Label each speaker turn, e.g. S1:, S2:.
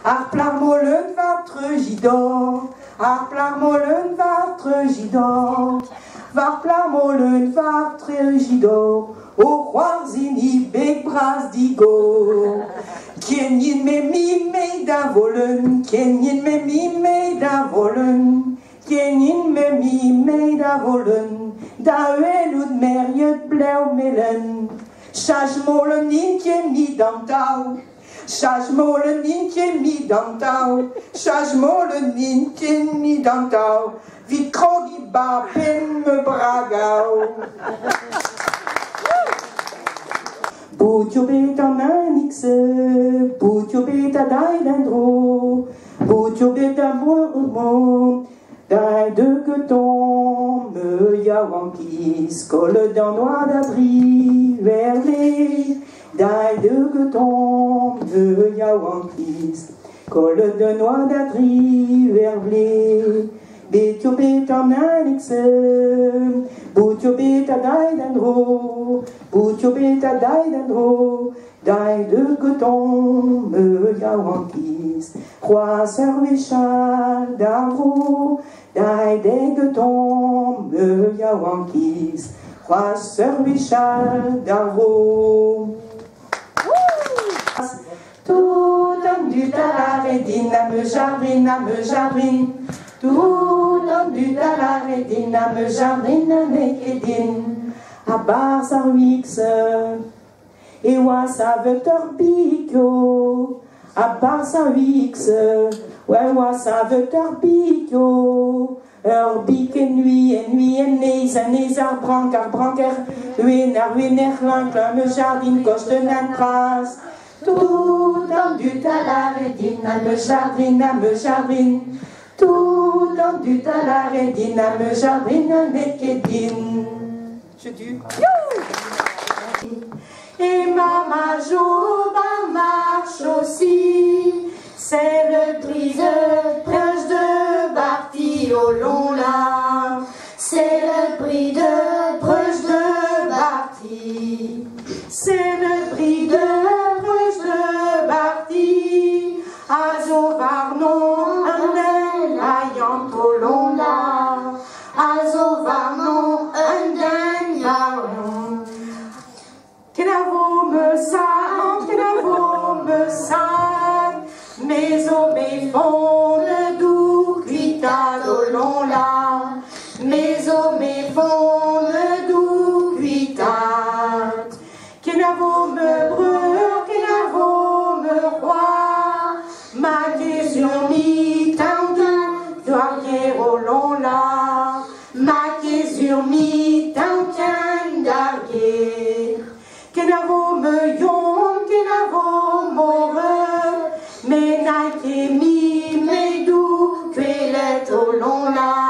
S1: Arplarmolen vartrugidor, Arplarmolen vartrugidor, Varplarmolen vartrugidor, O Roarzini big bras digo. Kenyin me mi da volen, Kenyin me mi da volen, Kenyin me mi da volen, da uelud merjet blauw melen. Sjajmolen in mi dan touw, Sjajmolen in mi dan touw, Sjajmolen in mi dan touw, wie krogi ba pen me bragau. Boetjo beta manixe, boetjo beta dai dendro, boetjo beta moormo, dai de geton, me yawankis, colle d'un noix d'abri, verlé, dai de geton, me yawankis, colle de noix d'abri, verlé. Boetjo beta manixe, boetjo beta dai dendro, boetjo beta dai dendro, dai de geton, me yawankis, croisseur véchal d'arro, dai de geton, me yawankis, croisseur véchal d'arro. Tout homme du talaredine, à me jabrine, tout homme du talaredine, à me jabrine, mekedine, à bar sarwix, et wa saveteur bicyo, à bar sarwix, ouais wa saveteur bicyo, bic et nuit, neis, arbranker, ruiner, l'inclin, me jardine, coche de nantras. Tout homme du talaredine, à me jabrine, tout homme du talaredine, à me jabrine, mekedine. Je dis. Et ma majoba marche aussi, c'est le brise proche de Barty au long là, c'est le bris de proche de Barty, c'est le bris de proche de Barty, Azo Varnon, un ayant au long là, Azo Varnon, un yaron. Kenavo me sad, mes hommes font le doux cuitade au long là, mes hommes font le doux cuitade. Kenavo me brûle, Kenavo me roi, ma question mi tantin, doyer au long là, ma question mi tantin d'arguer. Kenavo me yon, Kenavo m'heureux, mais n'a mi, mais doux, que l'est au long là.